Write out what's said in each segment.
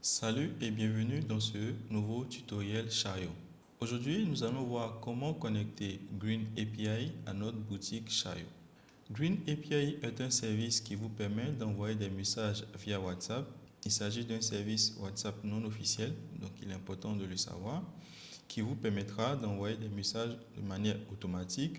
Salut et bienvenue dans ce nouveau tutoriel Chariot. Aujourd'hui, nous allons voir comment connecter Green API à notre boutique Chariot. Green API est un service qui vous permet d'envoyer des messages via WhatsApp. Il s'agit d'un service WhatsApp non officiel, donc il est important de le savoir, qui vous permettra d'envoyer des messages de manière automatique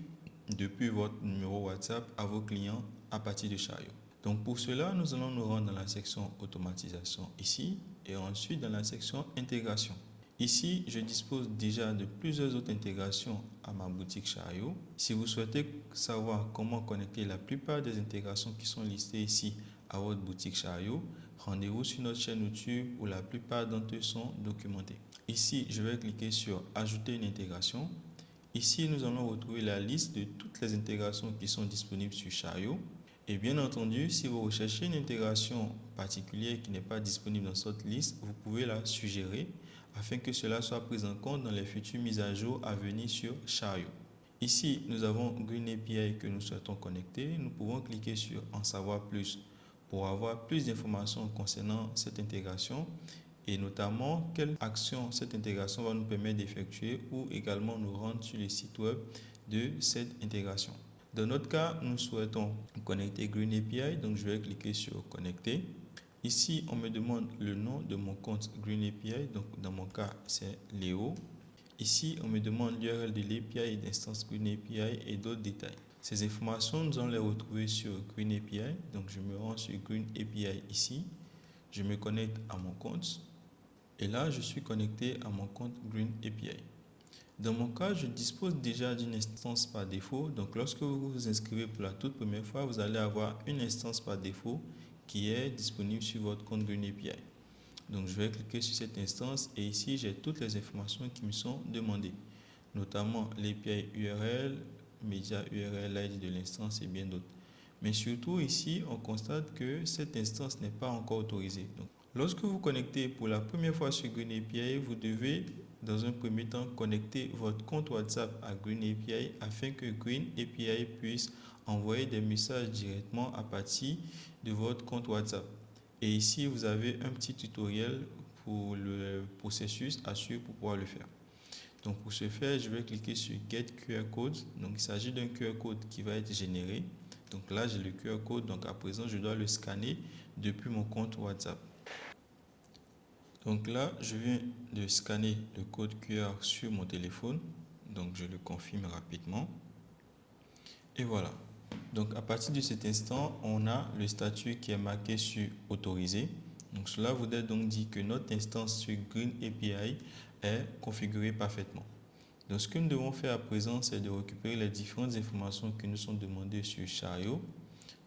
depuis votre numéro WhatsApp à vos clients à partir de Chariot. Donc pour cela, nous allons nous rendre dans la section automatisation ici et ensuite dans la section intégration. Ici, je dispose déjà de plusieurs autres intégrations à ma boutique Chariot. Si vous souhaitez savoir comment connecter la plupart des intégrations qui sont listées ici à votre boutique Chariot, rendez-vous sur notre chaîne YouTube où la plupart d'entre eux sont documentés. Ici, je vais cliquer sur Ajouter une intégration. Ici, nous allons retrouver la liste de toutes les intégrations qui sont disponibles sur Chariot. Et bien entendu, si vous recherchez une intégration particulière qui n'est pas disponible dans cette liste, vous pouvez la suggérer afin que cela soit pris en compte dans les futures mises à jour à venir sur Chariot. Ici, nous avons Green API que nous souhaitons connecter. Nous pouvons cliquer sur En savoir plus pour avoir plus d'informations concernant cette intégration et notamment quelle action cette intégration va nous permettre d'effectuer ou également nous rendre sur le site web de cette intégration. Dans notre cas, nous souhaitons connecter Green API, donc je vais cliquer sur Connecter. Ici, on me demande le nom de mon compte Green API, donc dans mon cas, c'est Léo. Ici, on me demande l'URL de l'API et d'instance Green API et d'autres détails. Ces informations, nous allons les retrouver sur Green API, donc je me rends sur Green API ici. Je me connecte à mon compte et là, je suis connecté à mon compte Green API. Dans mon cas, je dispose déjà d'une instance par défaut. Donc, lorsque vous vous inscrivez pour la toute première fois, vous allez avoir une instance par défaut qui est disponible sur votre compte Green API. Donc, je vais cliquer sur cette instance et ici, j'ai toutes les informations qui me sont demandées, notamment l'API URL, média URL, l'ID de l'instance et bien d'autres. Mais surtout ici, on constate que cette instance n'est pas encore autorisée. Donc, lorsque vous connectez pour la première fois sur Green API, vous devez dans un premier temps connecter votre compte WhatsApp à Green API afin que Green API puisse envoyer des messages directement à partir de votre compte WhatsApp. Et ici, vous avez un petit tutoriel pour le processus à suivre pour pouvoir le faire. Donc pour ce faire, je vais cliquer sur Get QR Code. Donc il s'agit d'un QR code qui va être généré. Donc là, j'ai le QR code. Donc à présent, je dois le scanner depuis mon compte WhatsApp. Donc là, je viens de scanner le code QR sur mon téléphone. Donc je le confirme rapidement. Et voilà. Donc à partir de cet instant, on a le statut qui est marqué sur autorisé. Donc cela voudrait donc dire que notre instance sur Green API est configurée parfaitement. Donc ce que nous devons faire à présent, c'est de récupérer les différentes informations qui nous sont demandées sur Chariot,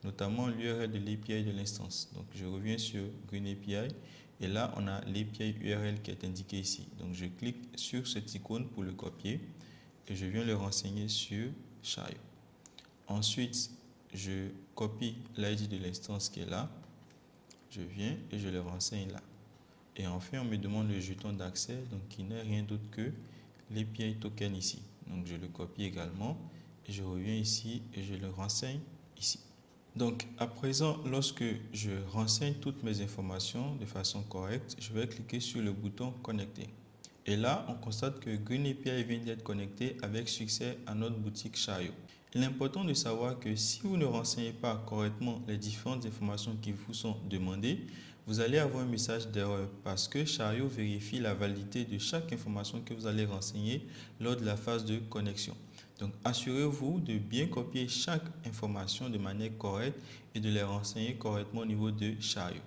notamment l'URL de l'API de l'instance. Donc je reviens sur Green API et là on a l'API URL qui est indiqué ici. Donc je clique sur cette icône pour le copier et je viens le renseigner sur Chariot. Ensuite, je copie l'ID de l'instance qui est là. Je viens et je le renseigne là. Et enfin, on me demande le jeton d'accès, donc qui n'est rien d'autre que l'API token ici. Donc je le copie également et je reviens ici et je le renseigne ici. Donc à présent, lorsque je renseigne toutes mes informations de façon correcte, je vais cliquer sur le bouton connecter. Et là, on constate que Green API vient d'être connecté avec succès à notre boutique Chariot. Il est important de savoir que si vous ne renseignez pas correctement les différentes informations qui vous sont demandées, vous allez avoir un message d'erreur parce que Chariot vérifie la validité de chaque information que vous allez renseigner lors de la phase de connexion. Donc, assurez-vous de bien copier chaque information de manière correcte et de les renseigner correctement au niveau de Chariot.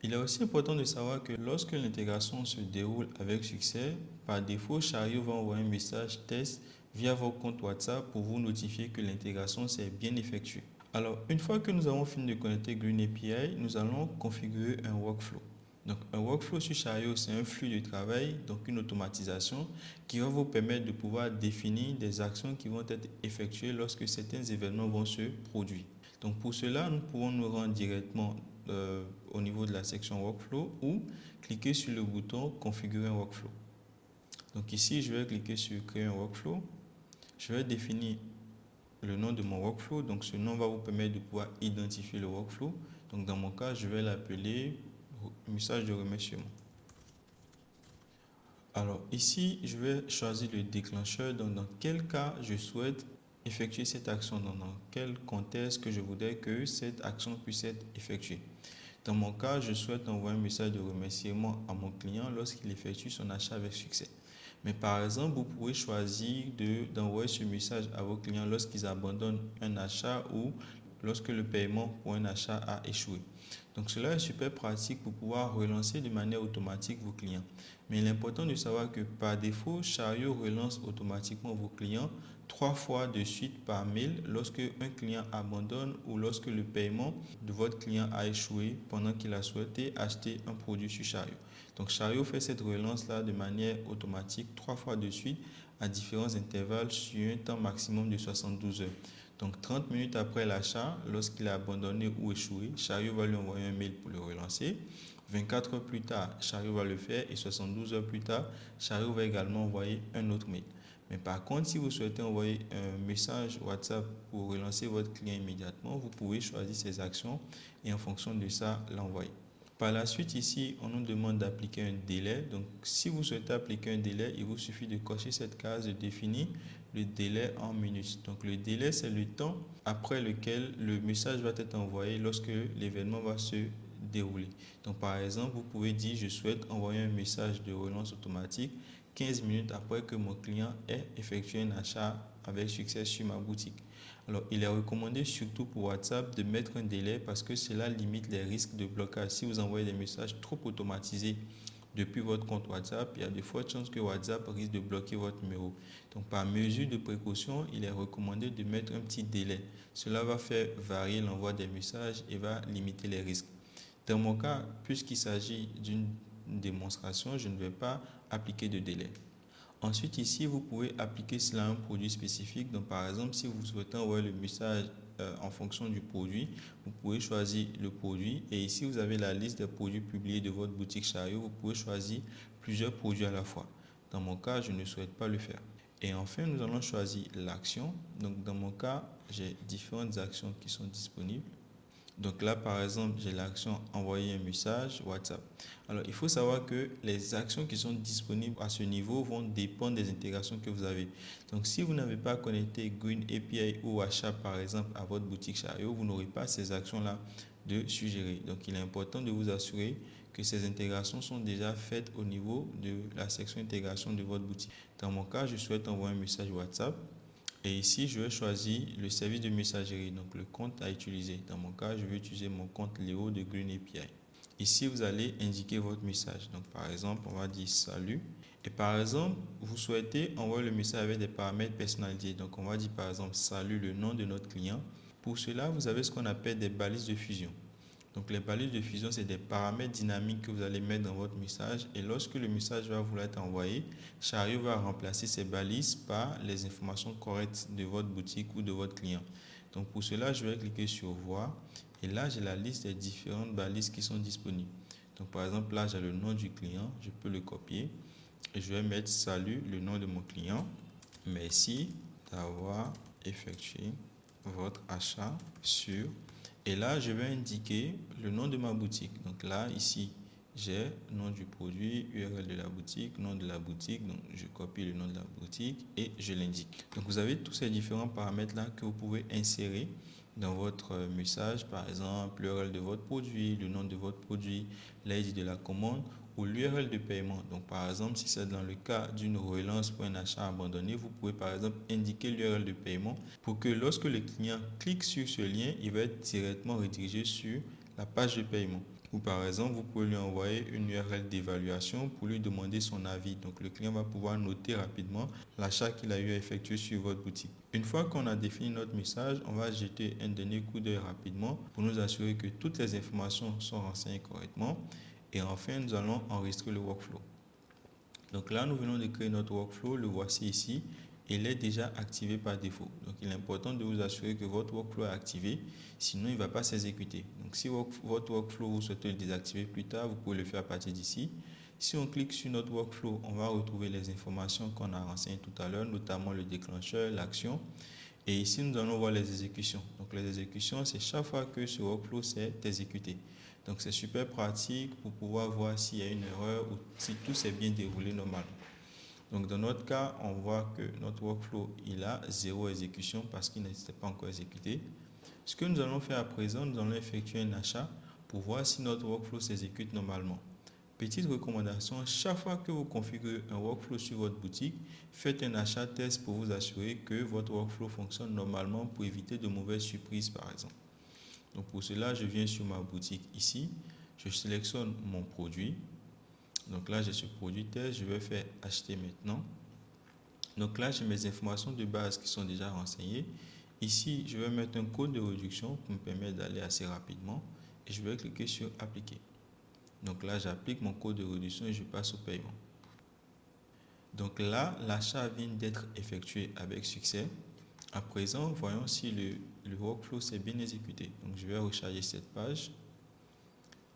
Il est aussi important de savoir que lorsque l'intégration se déroule avec succès, par défaut, Chariot va envoyer un message test via vos comptes WhatsApp pour vous notifier que l'intégration s'est bien effectuée. Alors, une fois que nous avons fini de connecter Green API, nous allons configurer un workflow. Donc, un workflow sur Chariot, c'est un flux de travail, donc une automatisation qui va vous permettre de pouvoir définir des actions qui vont être effectuées lorsque certains événements vont se produire. Donc, pour cela, nous pouvons nous rendre directement au niveau de la section Workflow ou cliquer sur le bouton Configurer un workflow. Donc ici, je vais cliquer sur Créer un workflow. Je vais définir le nom de mon workflow. Donc ce nom va vous permettre de pouvoir identifier le workflow. Donc dans mon cas, je vais l'appeler message de remerciement. Alors ici, je vais choisir le déclencheur. Donc dans quel cas je souhaite effectuer cette action, donc dans quel contexte que je voudrais que cette action puisse être effectuée. Dans mon cas, je souhaite envoyer un message de remerciement à mon client lorsqu'il effectue son achat avec succès. Mais par exemple, vous pouvez choisir d'envoyer ce message à vos clients lorsqu'ils abandonnent un achat ou lorsque le paiement pour un achat a échoué. Donc cela est super pratique pour pouvoir relancer de manière automatique vos clients. Mais l'important de savoir que par défaut, Chariot relance automatiquement vos clients 3 fois de suite par mail lorsque un client abandonne ou lorsque le paiement de votre client a échoué pendant qu'il a souhaité acheter un produit sur Chariot. Donc Chariot fait cette relance-là de manière automatique 3 fois de suite à différents intervalles sur un temps maximum de 72 heures. Donc 30 minutes après l'achat, lorsqu'il a abandonné ou échoué, Chariot va lui envoyer un mail pour le relancer. 24 heures plus tard, Chariot va le faire et 72 heures plus tard, Chariot va également envoyer un autre mail. Mais par contre, si vous souhaitez envoyer un message WhatsApp pour relancer votre client immédiatement, vous pouvez choisir ces actions et en fonction de ça, l'envoyer. Par la suite, ici, on nous demande d'appliquer un délai. Donc, si vous souhaitez appliquer un délai, il vous suffit de cocher cette case et définir le délai en minutes. Donc, le délai, c'est le temps après lequel le message va être envoyé lorsque l'événement va se dérouler. Donc, par exemple, vous pouvez dire, je souhaite envoyer un message de relance automatique 15 minutes après que mon client ait effectué un achat avec succès sur ma boutique. Alors, il est recommandé surtout pour WhatsApp de mettre un délai parce que cela limite les risques de blocage. Si vous envoyez des messages trop automatisés depuis votre compte WhatsApp, il y a de fortes chances que WhatsApp risque de bloquer votre numéro. Donc, par mesure de précaution, il est recommandé de mettre un petit délai. Cela va faire varier l'envoi des messages et va limiter les risques. Dans mon cas, puisqu'il s'agit d'une démonstration, je ne vais pas appliquer de délai. Ensuite, ici, vous pouvez appliquer cela à un produit spécifique. Donc, par exemple, si vous souhaitez envoyer le message en fonction du produit, vous pouvez choisir le produit. Et ici, vous avez la liste des produits publiés de votre boutique Chariot. Vous pouvez choisir plusieurs produits à la fois. Dans mon cas, je ne souhaite pas le faire. Et enfin, nous allons choisir l'action. Donc, dans mon cas, j'ai différentes actions qui sont disponibles. Donc là, par exemple, j'ai l'action envoyer un message WhatsApp. Alors, il faut savoir que les actions qui sont disponibles à ce niveau vont dépendre des intégrations que vous avez. Donc, si vous n'avez pas connecté Green API ou achat, par exemple, à votre boutique Chariot, vous n'aurez pas ces actions-là de suggérer. Donc, il est important de vous assurer que ces intégrations sont déjà faites au niveau de la section intégration de votre boutique. Dans mon cas, je souhaite envoyer un message WhatsApp. Et ici, je vais choisir le service de messagerie, donc le compte à utiliser. Dans mon cas, je vais utiliser mon compte Léo de Green API. Ici, vous allez indiquer votre message. Donc, par exemple, on va dire salut. Et par exemple, vous souhaitez envoyer le message avec des paramètres personnalisés. Donc, on va dire par exemple salut, le nom de notre client. Pour cela, vous avez ce qu'on appelle des balises de fusion. Donc les balises de fusion, c'est des paramètres dynamiques que vous allez mettre dans votre message et lorsque le message va vouloir être envoyé, Chariot va remplacer ces balises par les informations correctes de votre boutique ou de votre client. Donc pour cela, je vais cliquer sur voir et là, j'ai la liste des différentes balises qui sont disponibles. Donc par exemple, là, j'ai le nom du client, je peux le copier et je vais mettre salut, le nom de mon client. Merci d'avoir effectué votre achat sur. Et là, je vais indiquer le nom de ma boutique. Donc là, ici, j'ai nom du produit, URL de la boutique, nom de la boutique. Donc, je copie le nom de la boutique et je l'indique. Donc, vous avez tous ces différents paramètres-là que vous pouvez insérer dans votre message. Par exemple, l'URL de votre produit, le nom de votre produit, l'ID de la commande ou l'URL de paiement. Donc, par exemple, si c'est dans le cas d'une relance pour un achat abandonné, vous pouvez par exemple indiquer l'URL de paiement pour que lorsque le client clique sur ce lien, il va être directement redirigé sur la page de paiement. Ou par exemple, vous pouvez lui envoyer une URL d'évaluation pour lui demander son avis. Donc, le client va pouvoir noter rapidement l'achat qu'il a eu à effectuer sur votre boutique. Une fois qu'on a défini notre message, on va jeter un dernier coup d'œil rapidement pour nous assurer que toutes les informations sont renseignées correctement. Et enfin, nous allons enregistrer le workflow. Donc là, nous venons de créer notre workflow, le voici ici. Il est déjà activé par défaut. Donc il est important de vous assurer que votre workflow est activé, sinon il ne va pas s'exécuter. Donc si votre workflow, vous souhaitez le désactiver plus tard, vous pouvez le faire à partir d'ici. Si on clique sur notre workflow, on va retrouver les informations qu'on a renseignées tout à l'heure, notamment le déclencheur, l'action. Et ici, nous allons voir les exécutions. Donc, les exécutions, c'est chaque fois que ce workflow s'est exécuté. Donc, c'est super pratique pour pouvoir voir s'il y a une erreur ou si tout s'est bien déroulé normalement. Donc, dans notre cas, on voit que notre workflow, il a 0 exécution parce qu'il n'était pas encore exécuté. Ce que nous allons faire à présent, nous allons effectuer un achat pour voir si notre workflow s'exécute normalement. Petite recommandation, chaque fois que vous configurez un workflow sur votre boutique, faites un achat test pour vous assurer que votre workflow fonctionne normalement pour éviter de mauvaises surprises par exemple. Donc pour cela, je viens sur ma boutique ici, je sélectionne mon produit. Donc là, j'ai ce produit test, je vais faire acheter maintenant. Donc là, j'ai mes informations de base qui sont déjà renseignées. Ici, je vais mettre un code de réduction pour me permettre d'aller assez rapidement et je vais cliquer sur appliquer. Donc là, j'applique mon code de réduction et je passe au paiement. Donc là, l'achat vient d'être effectué avec succès. À présent, voyons si le workflow s'est bien exécuté. Donc je vais recharger cette page.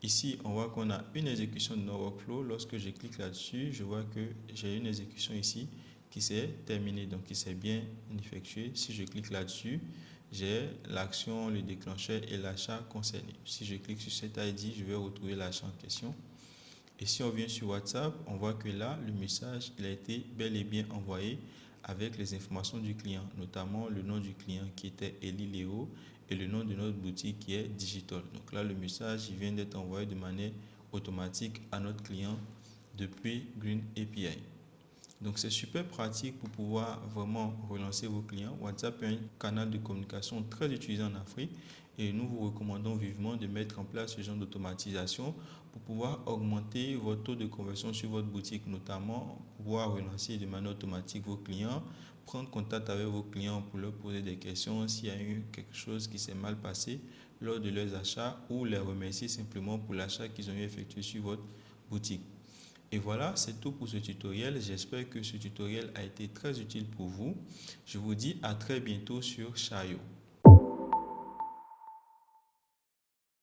Ici, on voit qu'on a une exécution de notre workflow. Lorsque je clique là-dessus, je vois que j'ai une exécution ici qui s'est terminée, donc qui s'est bien effectuée. Si je clique là-dessus, j'ai l'action, le déclencheur et l'achat concerné. Si je clique sur cet ID, je vais retrouver l'achat en question. Et si on vient sur WhatsApp, on voit que là, le message il a été bel et bien envoyé avec les informations du client, notamment le nom du client qui était Eli Léo et le nom de notre boutique qui est Digital. Donc là, le message il vient d'être envoyé de manière automatique à notre client depuis Green API. Donc c'est super pratique pour pouvoir vraiment relancer vos clients. WhatsApp est un canal de communication très utilisé en Afrique et nous vous recommandons vivement de mettre en place ce genre d'automatisation pour pouvoir augmenter votre taux de conversion sur votre boutique, notamment pouvoir relancer de manière automatique vos clients, prendre contact avec vos clients pour leur poser des questions s'il y a eu quelque chose qui s'est mal passé lors de leurs achats ou les remercier simplement pour l'achat qu'ils ont effectué sur votre boutique. Et voilà, c'est tout pour ce tutoriel. J'espère que ce tutoriel a été très utile pour vous. Je vous dis à très bientôt sur Shayo.